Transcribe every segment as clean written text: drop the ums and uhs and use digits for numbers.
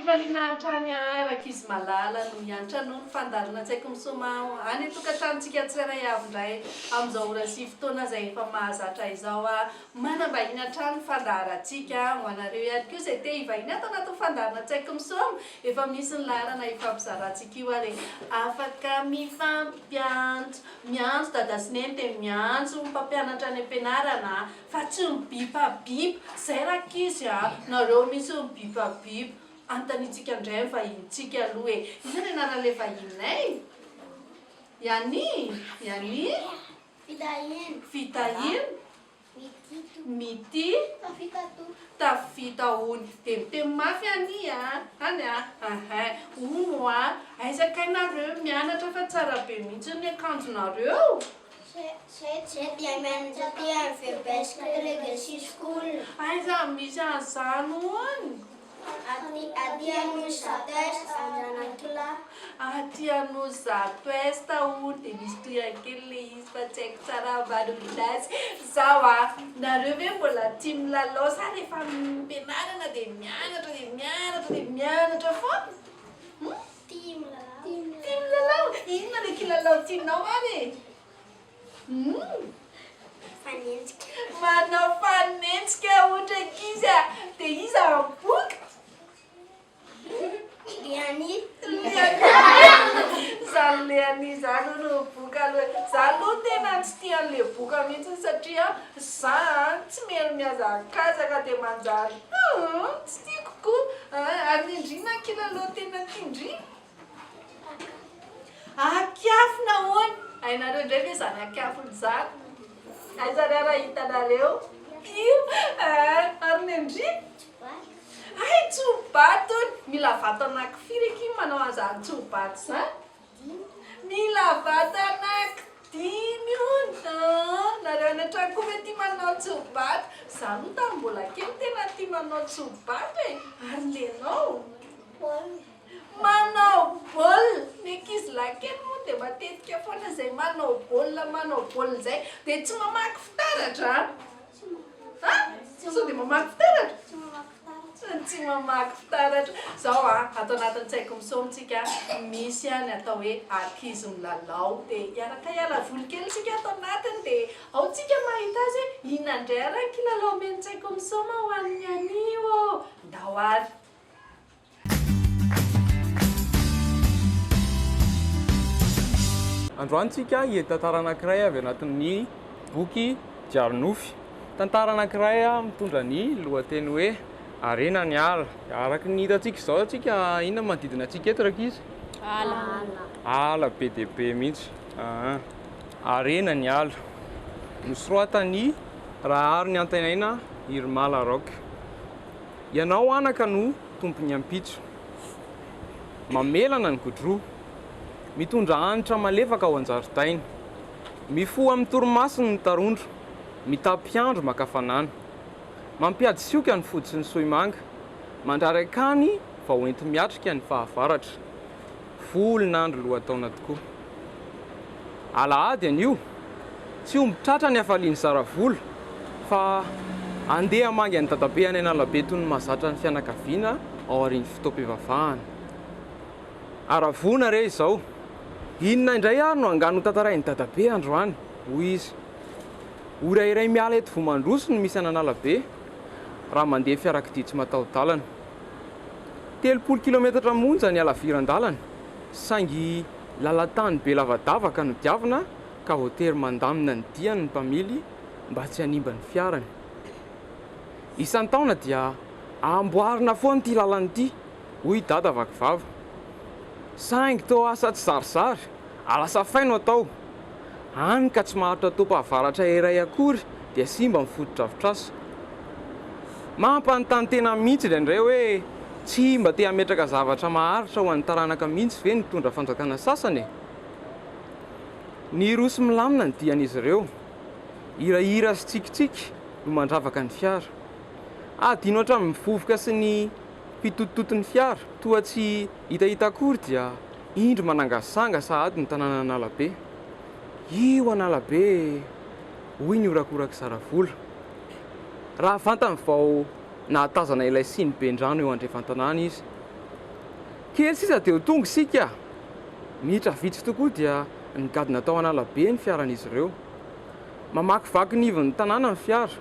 Maninahitra araka izy malala no mianatra no ny fandarana Tsaiky Misoma any tokantranotsika tsirairay avy indray amin'izao ora sy fotoana izay efa mahazatra izao manambahiny hatrany fandaharantsika ho anareo ihany koa izay te hivahiny ato anaty fandarana Tsaiky Misoma efa misy ny laharana ifampizarantsika io ary afaka miantso dada sy neny dia miantso mpampianatra any am-pianarana fa tsy mibipabipa izay rakizy nareo misy mibipabipa antanitsika indray vahintsika aloha e iza ny anaran'ilay vahinay Yani Fitahiny Mity Tafita hony dia miteny mafy any ono aizakainareo mianatra fa tsara be mihitsy ny akanjonareo aiza misy an'izany hony Aty ano zato esta hony dia misy toyan-kely le izy fa tsy haiko tsara valoridazy zao nareo ve mbola tia milalao sa rehefa mpianarana dia mianatra foana tia milalao inona le kilalao tianao any manao fanenjika ohatra kizy dia iza boky zany le ani zany no boky aloha za aloha tena tsy tia an'le boky mihitsy satria za tsy mero miazakazaka dia manjary tsy tiako koa ary indrina kilalao tena tiandry akiafona hony hainareo indray ve zany akiafony zany aizany raha hitanareo io ary ny indri tsobato mila vato anankifiry eky manao an'izany tsobato zany mila vato anankidimy hony nareo any an-trano koa ve tia manao tsobato za no tamin'ny mbola kely tena tia manao tsobato e ary lenao manao baolina ny ankizy lahy kely moa dia matetika foana izay manao baolina izay dia tsy mamaky fitaratra sao dia mamaky fitaratra tsy mamaky fitaratra zao atao anatin'ny Tsaiky Misomtsika misy any atao hoe ankizy milalao dia iaraka hiala voly kely isika atao anatiny dia ao tsika mahita azy inona indray ara kilalao men'ny Tsaiky Misoma ho an'ny anio ndao ary androany tsika hiety tantara anankiray avy anatin'ny boky Diarinofy. Tantara anankiray mitondra ny lohateny hoe Arena ny ala. Araka ny hitantsika izao tsika inona manodidina antsika eto rakizy? Ala be dia be mihitsy. Arena ny ala. Nosoratany Rahary ny Antenaina Irma Laroque. Ianao anaka no tompony ampitso. Mamelana ny godroa. Mitondra hanitra malefaka ao an-jaridaina. Mifoha amin'ny torimasiny ny tarondro. Mitampiandro makafanana. Mampiady sioka ny fody sy ny soimanga. Mandrary akany fa hoenti miatrika ny fahavaratra. Volon'andro lohataona tokoa. Alahady an'io. Tsy ombitratra ny hafaliany saravola fa andeha hamangy any dadabe any an'Alabe toy ny mahazatra ny fianakaviana ao aorian'ny fotoam-pivavahana. Aravona re izao. Inona indray ary no angano tantarain'ny dadabe androany? Hoy izy. Ora iray miala eto Vomandroso no misy an'Alabe raha mandeha fiarakodia tsy mataho-dalana. 30 kilometatra monja ny halaviran-dalana. Saingy lalan-tany be lavadavaka no diavina ka voatery mandamina ny diany ny mpamily mba tsy hanimba ny fiarany. Isan-taona dia amboarina foana ity lalana ity, hoy dada vakivava. Saingy toa asa tsy zarizary, alasa faino atao. Hany ka tsy maharitra topa-avaratra iray akory dia simba mifototra avitrasa. Mampanontany tena mihitsy indray hoe tsy mba te hametraka zavatra maharitra ho an'ny taranaka mihitsy ve nitondra fanjakana sasany. Ny rosy milamina ny dian'izy ireo. Hirahira sy tsikitsiky no mandravaka ny fiara. Adino hatramin'ny mivovoka sy ny mpitototon'ny fiara. Toa tsy hitahita akory dia indro manangasanga sahady ny tanàna an'Alabe. Io an'Alabe, hoy ny orakoraka saravola. Raha fantany vao nahatazana ilay siny be-ndrano eo andrefantanàna izy kely sisa dia ho tonga isika. Mihitra vitsy tokoa dia nigadina tao Analabe ny fiaran'izy ireo. Mamakivaky ny ivon'ny tanàna ny fiara.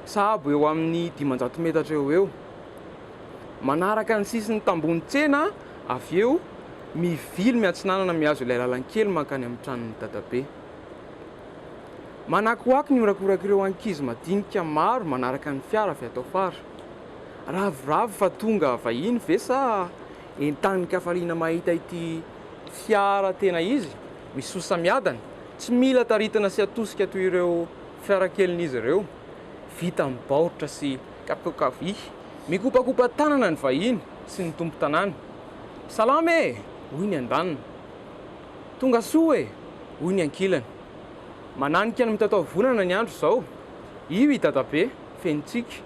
Sahabo eo amin'ny 500 metatra eo. Manaraka ny sisin'ny tambony tsena, avy eo mivily miantsinanana mihazo ilay lalankely mankany amin'ny tranon'ny dadabe. Manakoaky ny mirakoraka ireo ankizy madinika maro manaraka ny fiara avy atao fara. Ravoravo fa tonga vahiny ve sa entan'ny kafaliana mahita ity fiara tena izy, misosa miadana, tsy mila taritana sy atosika toy ireo fiarakelin'izy ireo. Vita amin'ny baoritra sy kapokavy, mikopakopa tanana ny vahiny sy ny tompo tanàna. Salama e, hoy ny andaniny. Tonga soa e, hoy ny ankilany. Mananika ny mitatao vonana ny andro zao. Io i dadabe, fenitsika.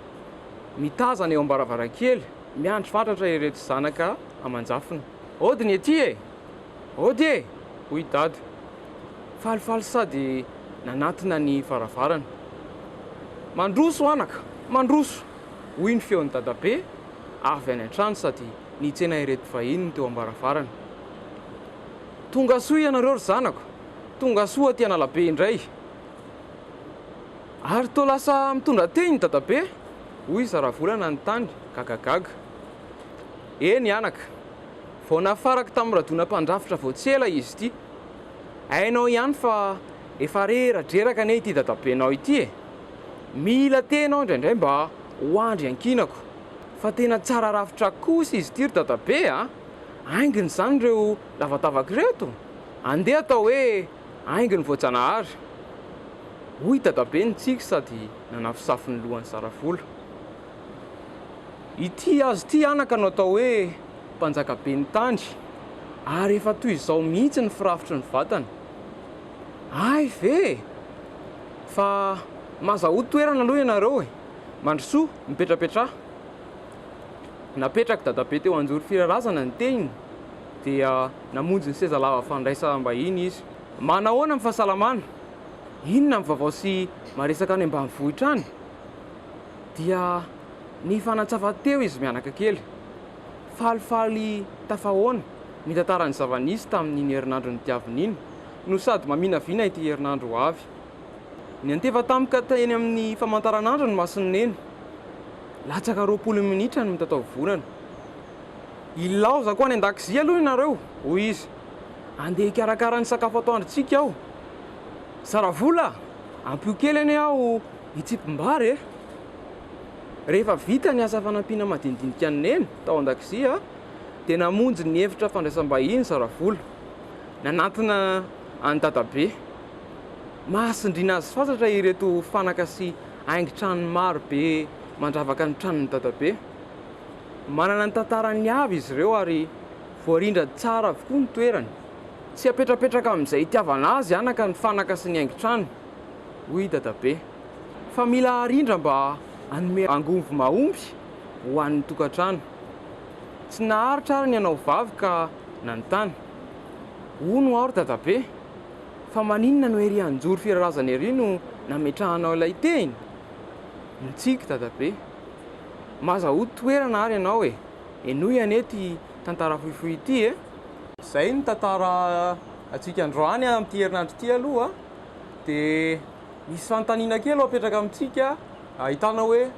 Mitazana eo am-baravarankely, miandry fatratra ireto zanaka amanjafiny. Ody ny ety e, ody e, hoy dady. Falifaly sady nanatina ny varavarana. Mandroso anaka, mandroso, hoy ny feon'ny dadabe, avy any an-trano sady nitsena ireto vahiny teo am-baravarana. Tonga soa ianareo ry zanako, tonga soa aty Analabe indray. Ary toa lasa mitondra teny dadabe, hoy Zaravolana ny tany, gagagaga. Eny anaka, vao nafaraka tamin'ny radona-mpandrafitra vao tsela izy ity. Hainao ihany fa efa reradreraka ane ity dadabenao ity e. Mila tenao indraindray mba hoandry ankinako. Fa tena tsara rafitra kosa izy ity ry dadabe a. Ainginy zany ireo lavatavaky reto. Andeha atao hoe ainginy voajanahary. Hoy dadabe nitsika sady nanafisafy ny lohan'ny Saravola. Ity azo ity anaka no atao hoe mpanjakabe ny tany. Ary efa toy izao mihitsy ny firafitry ny vatany. Ay ve! Fa mazahoa toerana aloha ianareo e. Mandrosoa, mipetrapetra. Napetraka dadabe teo anjory firarazana ny teniny, dia namonjy ny seza lava fandraisam-bahiny izy. Manahoana amin'ny fahasalamana? Inona amin'ny vaovao sy maresaka any ambanivohitra any? Dia ny fanatsafa teo izy mianaka kely. Falifaly tafahoana ny tantaran'ny zava-nisy tamin'iny herinandro nitiaviny iny, no sady maminavina ity herinandro ho avy. Ny anteva tampoka teny amin'ny famantaranandro ny masony neny. Latsaka 20 minitra ny mitatao vonana. Ilaozako any an-dakozia aloha ianareo, hoy izy. Andeha hikarakara ny sakafo atoandritsika aho. Saravola, ampio kely ane aho hitsipim-bary e. Rehefa vita ny asa fanampiana madinidinika ny neny tao an-dakozia, dia namonjy ny hevitra fandraisam-bahiny Saravola. Nanatina any dadabe. Mahasindriana azy fantatra ireto fanaka sy haingon-trano maro be mandravaka ny tranon'ny dadabe. Manana ny tantarany avy izy ireo ary voarindra tsara avokoa ny toerany. Tsy apetrapetraka amin'izay itiavana azy anaka ny fanaka sy ny haingon-trano, hoy dadabe. Fa mila arindra mba hanome angomvo mahomby ho an'ny tokantrano. Tsy naharitra ary ny anao vavy ka nanontany. Hono aho ry dadabe, fa maninona no ery anjory firarazana ery no nametrahanao ilay teny? Nitsika dadabe. Mazahoa toerana ary ianao e. Enoy anety tantara fohifohy ity e. Izay ny tantara atsika androany amin'ity herinandro ity aloha, dia misy fanontaniana kely apetraka amintsika, ahitana hoe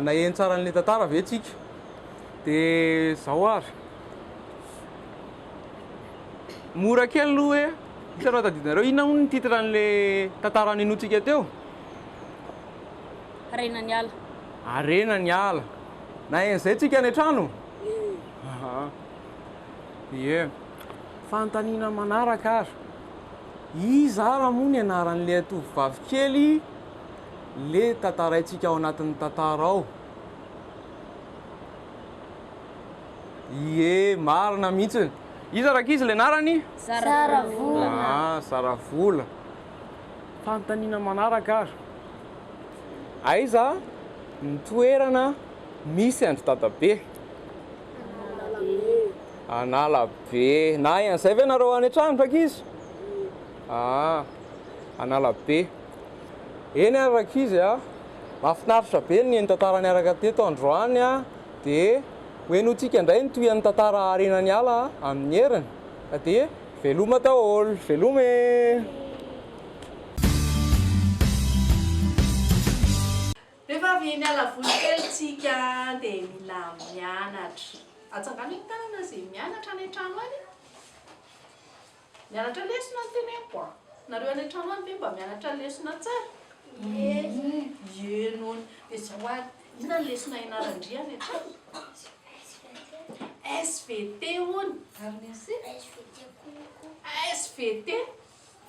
naheno tsara an'ilay tantara ve tsika? Dia zao ary. Mora kely aloha hoe, isarao tadidinareo, inona moa ny titre an'ilay tantara nenotsika teo? Arena ny ala. Arena ny ala. Naheno izay tsika any an-trano? Ie. Fanontaniana manaraka ary. Iza ara moa ny anaran'ilay tovovavy kely le tantaraintsika ao anatin'ny tantara ao? Ie, marina mihitsiny. Iza rakizy le anarany? Saravola. Saravola. Fanontaniana manaraka ary. Aiza ny toerana misy andry dadabe? Analabe. Na ian'izay ve nareo any an-trano rakizy? Analabe. Eny ary rakizy a, mahafinaritra be ny tantara niaraka teto androany a, dia hoenontsika indray ny toy an'ny tantara arenany ala amin'ny heriny dia veloma daholo veloma rehefa avy miala voly kely tsika dia mila mianatra atsangano iny tanana izay mianatra any an-trano any mianatra lesona ny teneko a nareo any an-trano any ve mba mianatra lesona tsara enony dia zao a ina ny lesona ianarandria any an-trano SVT hony ary misy SVT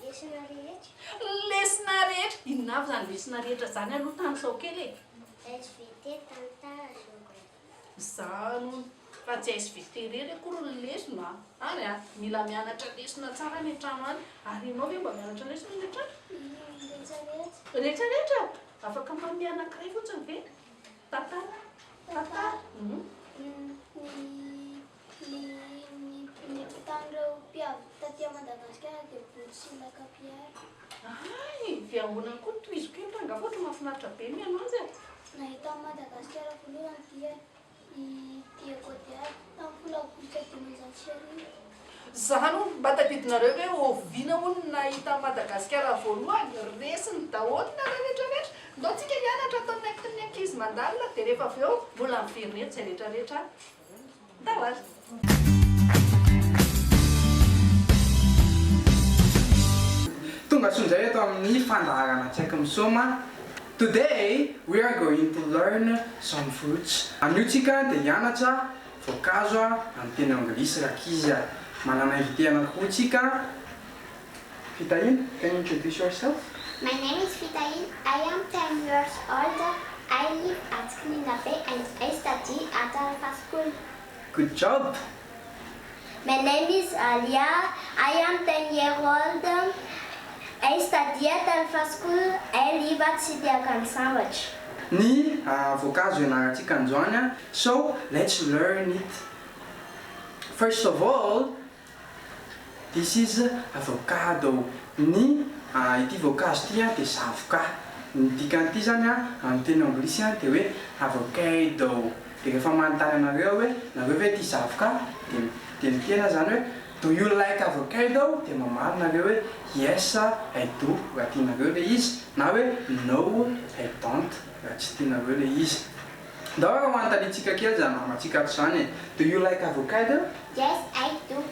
lesona rehetra inona avy zany lesona rehetra zany aloha tany sao kely zany fa tsy SVT rery akory ny lesona any a mila mianatra lesona tsara ny an-trano any ary ianao ve mba mianatra lesona ny an-trano rehetrarehetra afaka manome anankiray fotsiny ve tantara Ny mpitanireo mpiavy taty Madagasikara dia Bory sy Lakapiara. Ay, fiangonana koa toiziko eny tanga foatra mahafinaritra be mianao azy Nahita Madagasikara voalohany dia i Diego tamin'ny 17 zany mba tadidinareo hoe oviana hono nahita Madagasikara voalohany resiny daholo na rehetrarehetra ndao tsika hianatra ataon'ny ankizy mandalina dia rehefa avy eo mbola miverina eto zay rehetrarehetra dahoazy Tonga sunjay ato amin'ny fandaharana Tsaiky Misoma. Today we are going to learn some fruits. Amin'io tsika dia hianatra voankazo amin'ny teny anglisy rakizy. Manana invité anankiroa tsika. Fitahin, can you introduce yourself? My name is Fitahin. I am 10 years old. I live at Klinape and I study at Alpha School. Good job. My name is Alia. I am 10 years old. I study at Alpha School. I live at Sidiakan Sandwich. Ny voankazo ianarantsika androany. So let's learn it. First of all, this is avocado. Ny ity voankazo ity dia zavoka. Ny dikan'ity zany amin'ny teny anglisy dia hoe avocado. Dia rehefa manontany anareo hoe ity zavoka dia miteny zany hoe do you like avocado? Dia mamaly nareo hoe yes I do raha tianareo le izy na hoe no I don't raha tsy tianareo le izy. Ndao raha manontany kely zany namatsika ato zany. Do you like avocado? Yes, I do.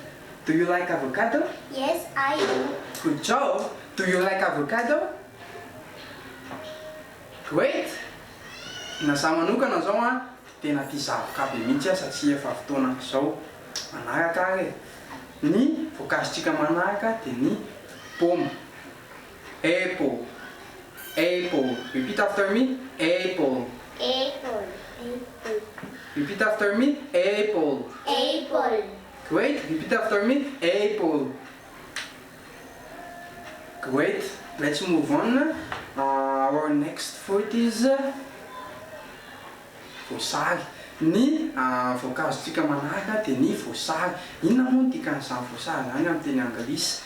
Do you like avocado? Yes, I do. Good job. Do you like avocado? Great. Nazaho manokana zao tena tia zavoka be mihitsy satria efa fotoanako zao manaraka ary. Ny voankazontsika manaraka dia ny pomme. Apple. Apple. Repeat after me. Apple. Apple. Repeat after me. Apple. Apple. Great. Repeat after me. Apple. Great. Let's move on. Our next fruit is voasary. Ny voankazontsika manaraka dia ny voasary. Inona moa ny dikan'izany voasary zany amin'ny teny anglisy?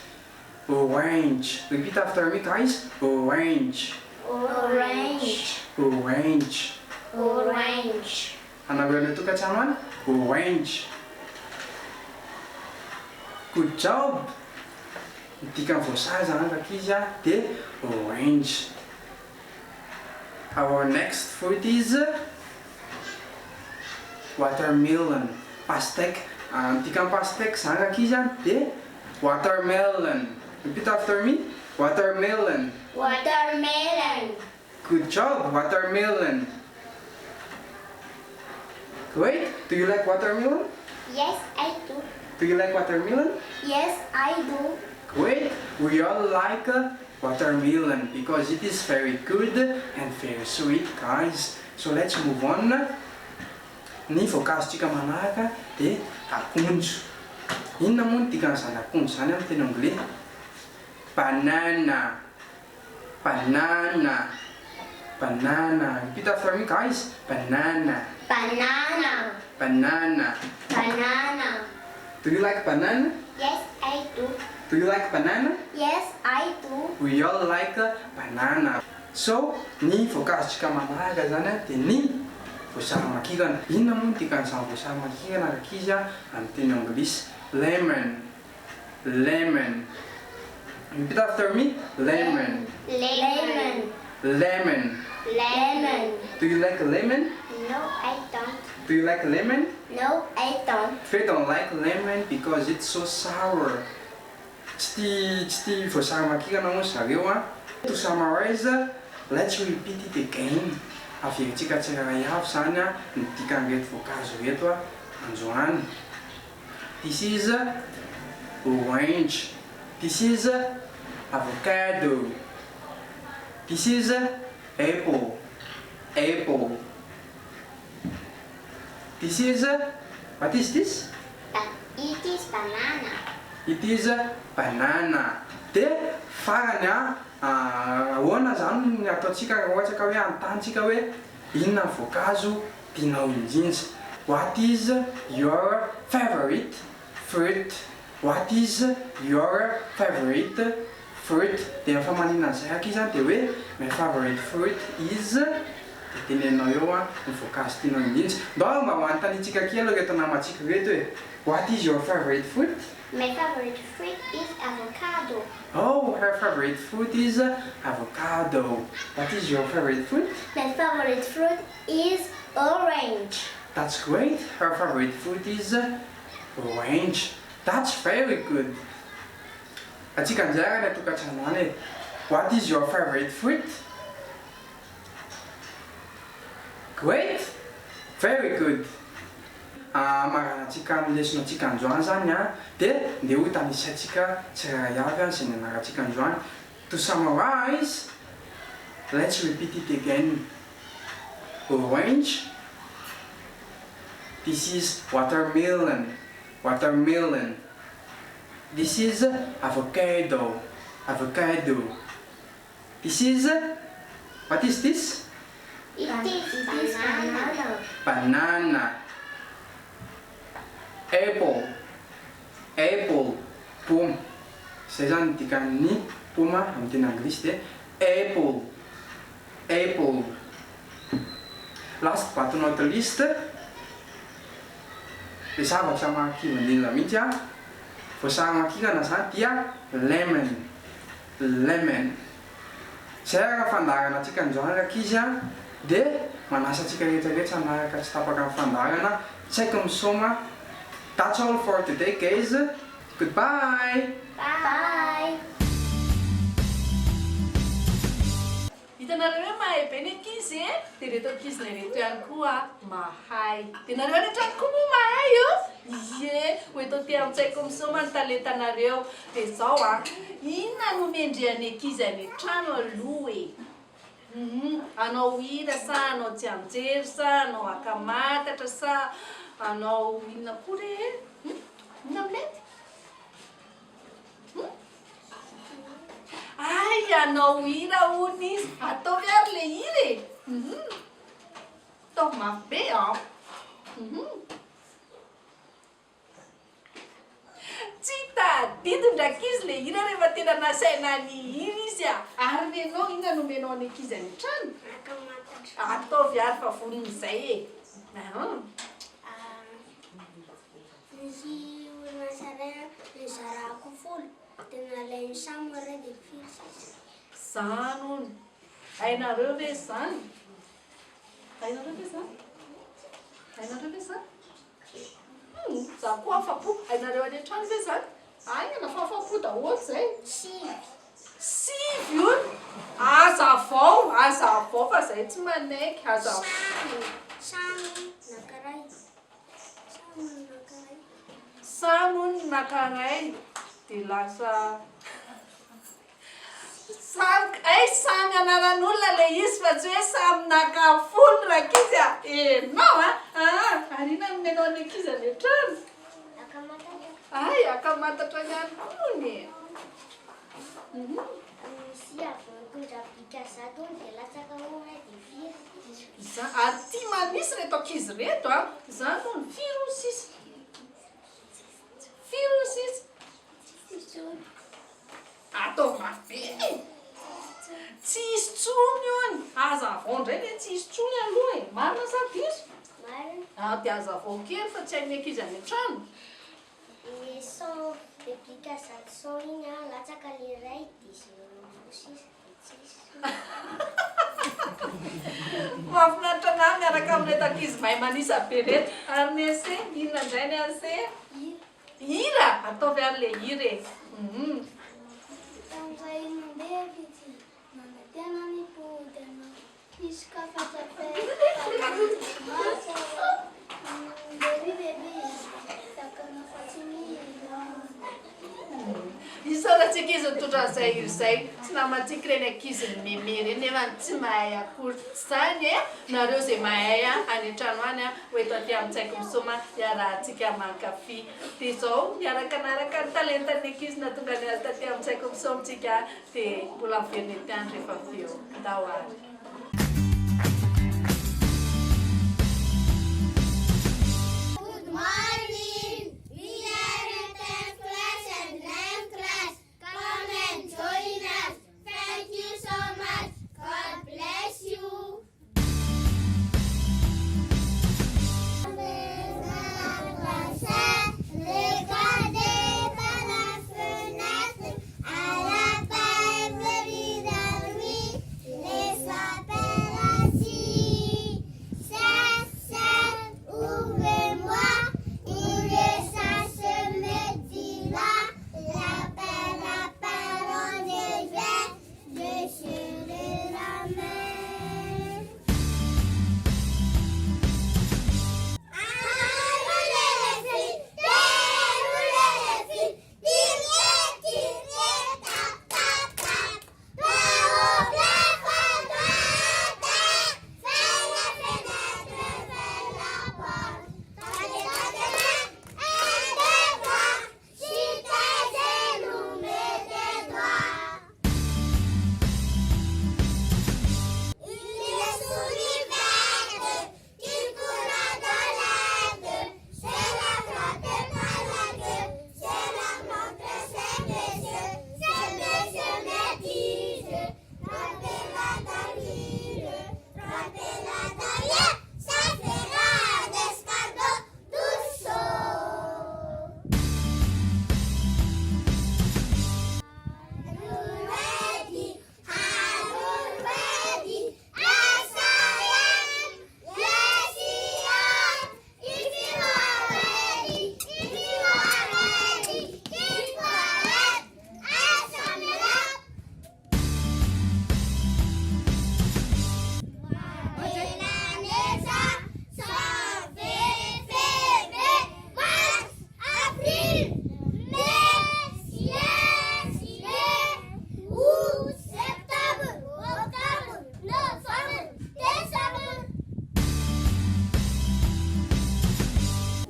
Orange. Repeat after me guys. Orange. Orange. Orange. Orange. Anareo ny tokantrano any? Orange. Good job. Ny dikan'ny voasary zany rakizy dia orange. Our next fruit is watermelon. Pastèque. Ny dikan'ny pastèque zany rakizy dia watermelon. Repeat after me. Watermelon. Watermelon. Good job. Watermelon. Great. Do you like watermelon? Yes, I do. Do you like watermelon? Yes, I do. Great. We all like watermelon because it is very good and very sweet, guys. So let's move on. Ny voankazontsika manaraka dia akondro. Inona moa ny dikan'izany akondro zany amin'ny teny anglais? Banana. Banana. Banana. Repeat after me guys. Banana. Banana. Banana. Banana. Do you like banana? Yes, I do. Do you like banana? Yes, I do. We all like banana. So, ny voankazontsika manaraka zany dia ny voasary makirana. Inona moa no dikan'izany voasary makirana araka izy amin'ny teny anglisy? Lemon. Lemon. Repeat after me. Lemon. Lemon. Lemon. Lemon. Do you like lemon? No, I don't. Do you like lemon? No, I don't. They don't like lemon because it's so sour. Tsy tia voasary makirana moa zareo a. To summarize, let's repeat it again. Averentsika tsirairay avy zany a ny dikan'ireto voankazo reto a androany. This is orange. This is avocado. This is apple. Apple. This is what is this? It is banana. It is banana. De farany a ahoana zany ny ataontsika raha ohatra ka hoe anotantsika hoe inona ny voankazo tianao indrindra. What is your favorite fruit? What is your favorite fruit? De rehefa maninona an'izay araka izy de hoe my favorite fruit is de tenenao eo a ny voankazo tianao indrindra. Ndao mba ho anontanitsika kely reto namantsika reto hoe what is your favorite fruit? My favorite fruit is avocado. Oh, her favorite fruit is avocado. What is your favorite fruit? My favorite fruit is orange. That's great. Her favorite fruit is orange. That's very good. Atsika anjara ny atokantrano any. What is your favorite fruit? Great. Very good. Maranatsika amin'ny lesonantsika androany zany a dia ndeha ho tanisantsika tsirairay avy izay ny anaratsika androany. To summarize, let's repeat it again. Orange. This is watermelon. Watermelon. This is avocado. Avocado. This is what is this? It is banana. Banana. Apple. Apple. Pomme. Izay zany ny dikan'ny pomme amin'ny teny anglisy dia apple. Apple. Last but not least, le zavatra mahakivy indrindra mihitsy a voasary makirana zany dia lemon. Lemon. Zay araka fandaharana antsika androany araka izy a dia manasa antsika rehetrarehetra manaraka tsy tapaka amin'ny fandaharana. Tsaiky Misoma. That's all for today, guys. Goodbye. Bye. Hitanareo hoe mahay be ny ankizy e? Dia reto ankizilay reto ihany koa mahay. Dia nareo any an-trano koa moa mahay io? Ie, ho eto ty amin'ny Tsaiky Misoma ny talentanareo. Dia izao a, inona no mendrehan'ny ankizy any an-trano aloha e? Anao hira sa anao tsy anjery sa anao akamatatra sa anao inona koa re? Inona mety? Ay, anao hira hono izy. Ataovy ary le hira e. Ataovy mafy be a. Tsy tadidin-draky izy le hira rehefa tena nasaina ny hira izy a. Ary menao inona no menao ny ankizy any an-trano? Ataovy ary fa vonon'izay e. Nisy orinasa ray nizarako folo dia nalainy samy ray dia firy sisa. Zany hono. Hainareo ve zany? Hainareo ve zany? Hainareo ve zany? Za koa afa-po. Hainareo any an-trano ve zany? Aina fa afa-po daholo zay. Sivy hono. Hazavao. Hazavao fa zay tsy manaiky. Hazavao. Samy nakaray. Samy hono nakaray. Dia lasa samy anaran'olona le izy fa tsy hoe samy nakafolo rakizy a. Enao a. Ary inona no menao ny ankizy any an-trano? Ay, akamatatra ihany koa ny. Misy avondra zato dia latsaka hono dia firy. Ary tia manisy reto ankizy reto a. Zany hono firy ho sisa. Firy ho sisa. Atao mafy be. Tsy hisy tsony hono. Hazavao indray le tsy hisy tsony aloha e. Marina sa diso? mampiazavao kely fa tsy hainy ankizy any an-trano. Les sons répliques ça son igny a latsaka le ray dizy sisa Mahafinaritra anahy miaraka aminay tankizy mahay manisa be reto. Ary ny ase, inona indray ny ase? Hira! Ataovy ary le hira e. Tam'izay nandeha vitsy nanantena ny pody anao izy ka fatapay beribebi takana fatsimiza Isaorantsika izy nitondran'izay hira izay. Tsy namatsiky reny ankizy ny meme reny nefa tsy mahay akory zany e. Nareo izay mahay any an-trano any ho eto aty amin'ny Tsaiky Misoma iarahantsika mankafy. Dia izao miaraka anaraka ny talentan'ny ankizy nahatonga ny azy taty amin'ny Tsaiky Misoma tsika dia mbola miverina ety andro rehefa avy eo. Ndao ary. Good morning. We are in 10th class and 9th class. Come and join us. Thank you so much. God bless you. Regardez par la fenêtre à la table de nuit. Les appels assis. C'est, ouvrez-moi. Il est ça ce midi-là. L'appel on est vert. Je serai la main. Déroulez les filles, tirez, tap, tap, tap. Pas au plafond, fais la fenêtre, fais la porte. Tendez, un, deux, trois. Si tes genoux, mets tes doigts. Une souris verte qui coule dans l'aide. C'est la flotte par la queue. C'est la montre, c'est messieurs. Ces messieurs me disent frappez-la dans l'île. Frappez-la dans l'île. Ça fera des escargots tout chaud. Ready, ready, yes I am, yes I am. If you are ready, keep quiet, and sum it up. Milanesa, février, mars, avril, mai, juillet, août, septembre, octobre, novembre, décembre.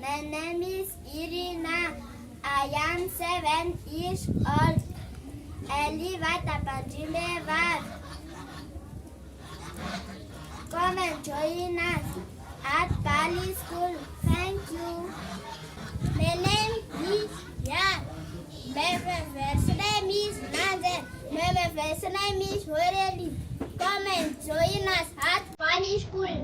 My name is Irina. I am 7 years old. I live at Tapanjimevar. Come and join us at Pali School. Thank you. My name is Jan. My first name is Nazen. My first name is Horeli. Come and join us at Pali School.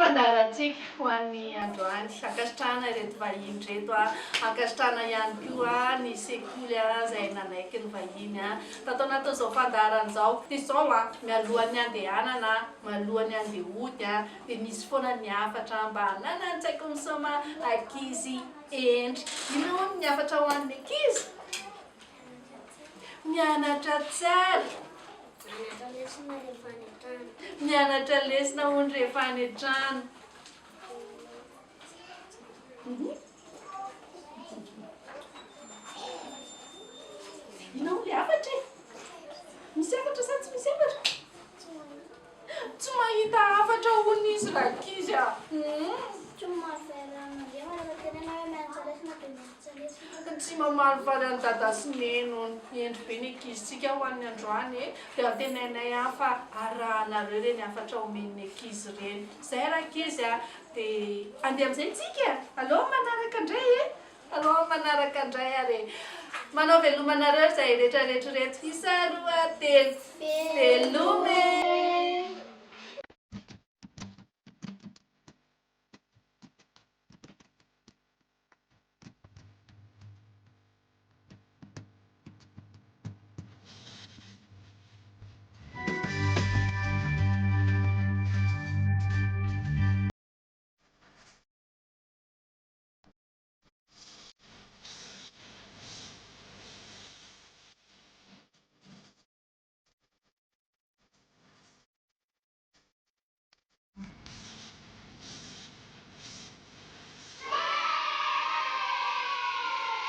Fandaharantsika ho an'ny androany ankasitrahana ireto vahiny reto ankasitrahana ihany koa ny sekoly izay nanaiky ny vahiny tatao natao izao fandaharana izao dia izao mialohan'ny andehanana mialohan'ny andehody dia misy foana ny hafatra mba hanana ny Tsaiky Misoma ankizy endry. Ino ny hafatra ho an'ny ankizy? Mianatra tsara. Mianatra lesona hono rehefa any an-trano. mahita hafatra honizy rakizy a. Tsy mamaly faly any dada sy neno endry be ny ankizitsika ho an'ny androany e. Dia tenainay any fa arahanareo reny hafatra omen'ny ankizy reny. Zay rakizy a. Dia andeha amin'izay tsika. Allo manaraka indray e. Allo manaraka indray ary. Manao velomanareo zay rehetrarehetra reto. Isa roa telo.